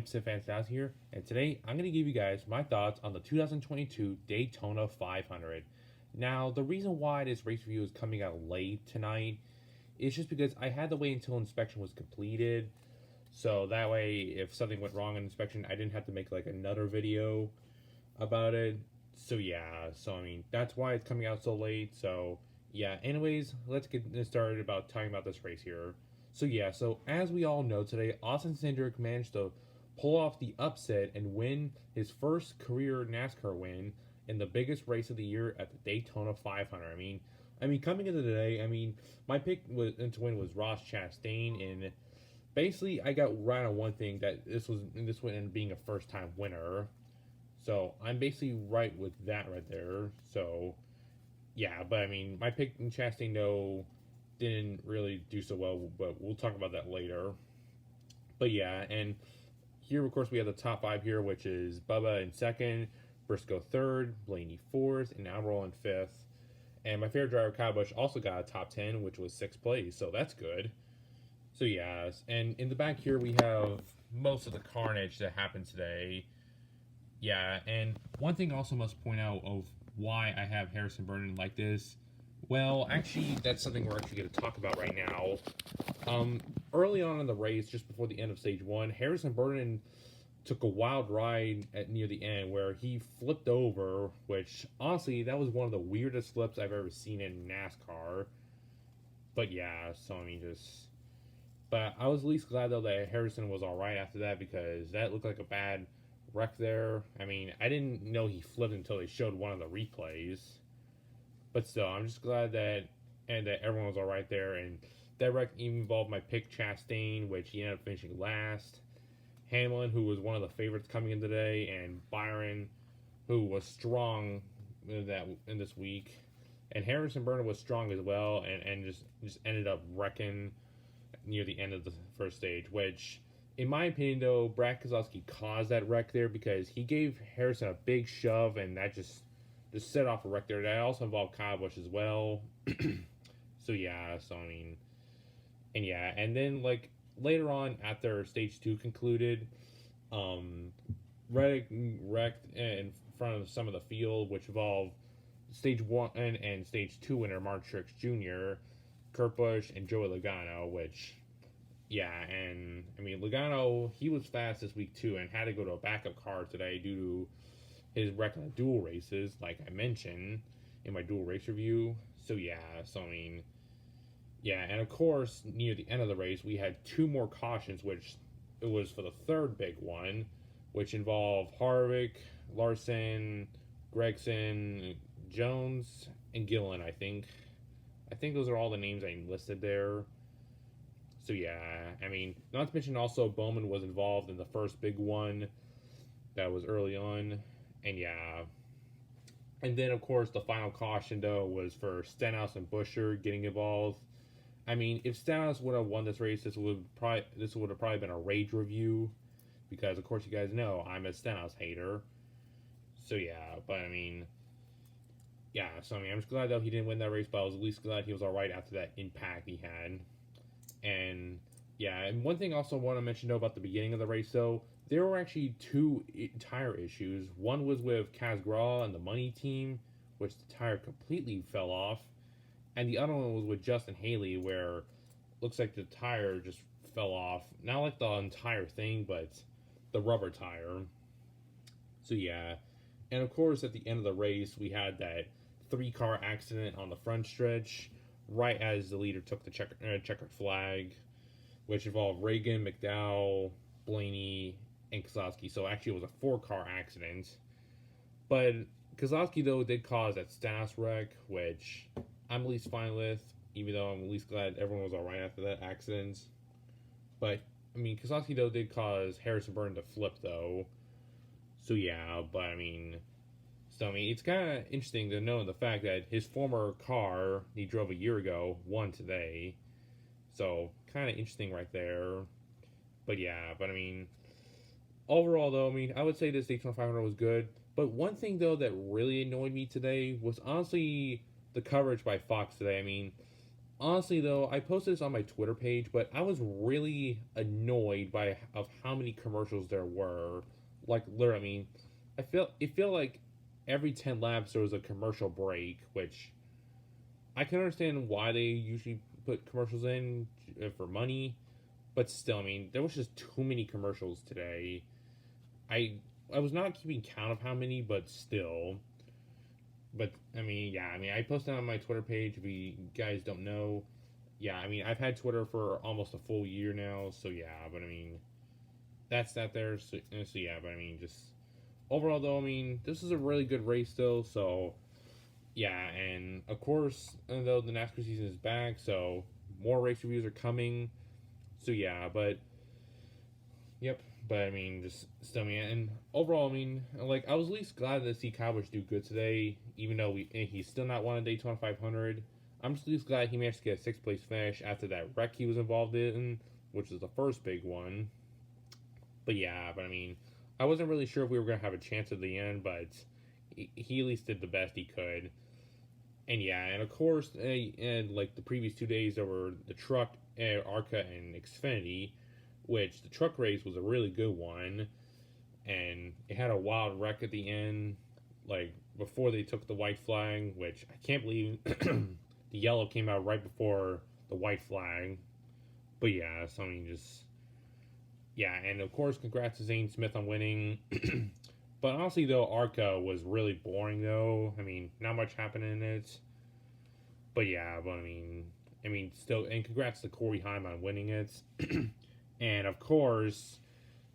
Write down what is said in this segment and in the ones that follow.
100% Fans here, and today I'm going to give you guys my thoughts on the 2022 Daytona 500. Now, the reason why this race review is coming out late tonight is just because I had to wait until inspection was completed, so that way if something went wrong in inspection, I didn't have to make like another video about it. So yeah, that's why it's coming out so late. So yeah, anyways, let's get started about talking about this race here. So as we all know today, Austin Cindric managed to pull off the upset and win his first career NASCAR win in the biggest race of the year at the Daytona 500. Coming into the day, my pick to win was Ross Chastain, and basically I got right on one thing, that this would end up being a first time winner. So I'm basically right with that right there. So yeah, but my pick in Chastain though didn't really do so well, but we'll talk about that later. But yeah, and here of course we have the top five here, which is Bubba in second, Briscoe third, Blaney fourth, and Almirola in fifth. And my favorite driver, Kyle Busch, also got a top 10, which was sixth place, so that's good. So yeah, and in the back here we have most of the carnage that happened today. Yeah, and one thing I also must point out of why I have Harrison Burton like this. Well, actually, that's something we're actually going to talk about right now. Early on in the race, just before the end of stage one, Harrison Burton took a wild ride near the end where he flipped over, which, honestly, that was one of the weirdest flips I've ever seen in NASCAR. But yeah, But I was at least glad, though, that Harrison was alright after that, because that looked like a bad wreck there. I didn't know he flipped until they showed one of the replays. But still, I'm just glad that everyone was alright there. And that wreck even involved my pick, Chastain, which he ended up finishing last. Hamlin, who was one of the favorites coming in today, and Byron, who was strong in this week. And Harrison Burton was strong as well, and just ended up wrecking near the end of the first stage, which, in my opinion, though, Brad Keselowski caused that wreck there, because he gave Harrison a big shove, and that just set off a wreck there. That also involved Kyle Busch as well. And then, like, later on, after stage 2 concluded, Reddick wrecked in front of some of the field, which involved stage 1 and stage 2 winner Mark Truex Jr., Kurt Busch, and Joey Logano, which, yeah, and, Logano, he was fast this week, too, and had to go to a backup car today due to his wreck in the dual races, like I mentioned in my dual race review. Yeah, and of course, near the end of the race, we had two more cautions, which it was for the third big one, which involved Harvick, Larson, Gregson, Jones, and Gillen, I think. I think those are all the names I listed there. So yeah, not to mention also Bowman was involved in the first big one that was early on. And yeah. And then, of course, the final caution, though, was for Stenhouse and Buescher getting involved. If Stenhouse would have won this race, this would have probably been a rage review, because, of course, you guys know I'm a Stenhouse hater. So yeah, but I'm just glad, though, he didn't win that race, but I was at least glad he was alright after that impact he had. And yeah, and one thing also I want to mention, though, about the beginning of the race, though, there were actually two tire issues. One was with Kaz Grala and the Money team, which the tire completely fell off. And the other one was with Justin Haley, where looks like the tire just fell off. Not like the entire thing, but the rubber tire. So yeah. And of course, at the end of the race, we had that 3-car accident on the front stretch, right as the leader took the checkered flag, which involved Reagan, McDowell, Blaney, and Keselowski. So actually it was a 4-car accident. But Keselowski, though, did cause that Stenhouse wreck, which I'm at least fine with, even though I'm at least glad everyone was alright after that accident. But, Keselowski, though, did cause Harrison Burton to flip, though. So yeah, but it's kind of interesting to know the fact that his former car he drove a year ago won today. So, kind of interesting right there. But yeah, overall, though, I would say this Daytona 500 was good. But one thing, though, that really annoyed me today was honestly the coverage by Fox today. Honestly though, I posted this on my Twitter page, but I was really annoyed by of how many commercials there were. Like literally, I mean, it felt like every 10 laps there was a commercial break, which I can understand why they usually put commercials in for money, but still, I mean, there was just too many commercials today. I I was not keeping count of how many, but still. But I mean, yeah, I mean, I posted on my Twitter page. If you guys don't know, yeah, I mean, I've had Twitter for almost a full year now, so yeah. But I mean, that's that there. So yeah, but I mean, just overall though, I mean, this is a really good race though. So yeah, and of course, though the NASCAR season is back, so more race reviews are coming. So yeah, but yep. But I mean, just still, man. And overall, I mean, like I was at least glad to see Cowboys do good today, even though he's still not won a Daytona 500. I'm just at least glad he managed to get a sixth place finish after that wreck he was involved in, which is the first big one. But yeah, but I mean, I wasn't really sure if we were gonna have a chance at the end, but he at least did the best he could. And yeah, and of course, and like the previous 2 days, there were the truck, Arca, and Xfinity, which the truck race was a really good one, and it had a wild wreck at the end, like before they took the white flag, which I can't believe the yellow came out right before the white flag. But yeah, so I mean, just yeah, and of course, congrats to Zane Smith on winning. But honestly, though, Arca was really boring. Though I mean, not much happened in it. But yeah, but I mean, still, and congrats to Corey Heim on winning it. And of course,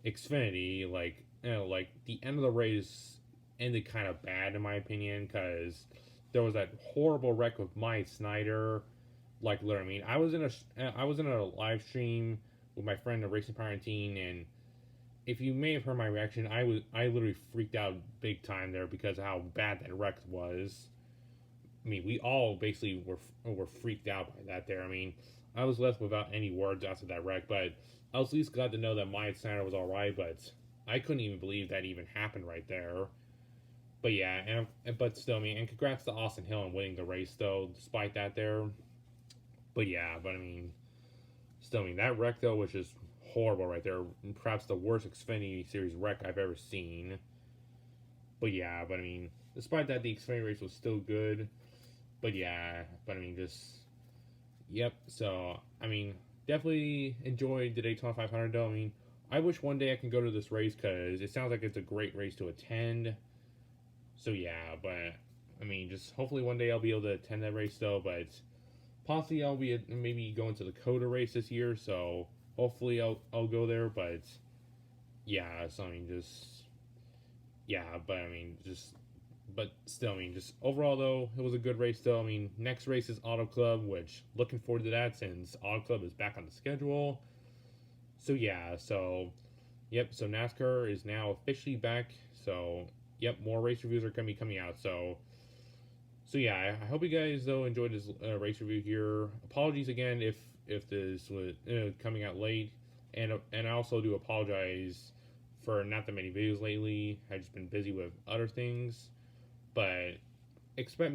Xfinity, like like the end of the race ended kind of bad in my opinion because there was that horrible wreck with Mike Snyder. Like, literally, I mean, I was in a live stream with my friend, the Racing Parentine, and if you may have heard my reaction, I literally freaked out big time there because of how bad that wreck was. I mean, we all basically were freaked out by that there. I mean, I was left without any words after that wreck, but I was at least glad to know that Maya Snyder was all right. But I couldn't even believe that even happened right there. But yeah, but still, I mean, and congrats to Austin Hill on winning the race though, despite that there. But yeah, but I mean, still, I mean that wreck though was just horrible right there. Perhaps the worst Xfinity Series wreck I've ever seen. But yeah, but I mean, despite that, the Xfinity race was still good. But yeah, but I mean, just yep. So I mean, definitely enjoyed the Daytona 500. Though I mean, I wish one day I can go to this race because it sounds like it's a great race to attend. So yeah, but I mean, just hopefully one day I'll be able to attend that race though. But possibly I'll be maybe going to the Coda race this year. So hopefully I'll go there. But yeah, so I mean, just yeah, but I mean, just but still, I mean, just overall though, it was a good race. Though I mean, next race is Auto Club, which looking forward to that since Auto Club is back on the schedule. So yeah, so yep, so NASCAR is now officially back. So yep, more race reviews are gonna be coming out. So yeah, I hope you guys though enjoyed this race review here. Apologies again if this was coming out late, and I also do apologize for not that many videos lately. I've just been busy with other things, but expect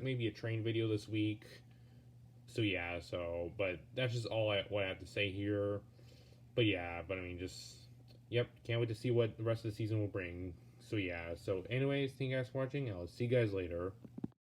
maybe a train video this week. So yeah, but that's just what I have to say here. But yeah, but I mean, just yep, can't wait to see what the rest of the season will bring. So yeah, so anyways, thank you guys for watching. I'll see you guys later.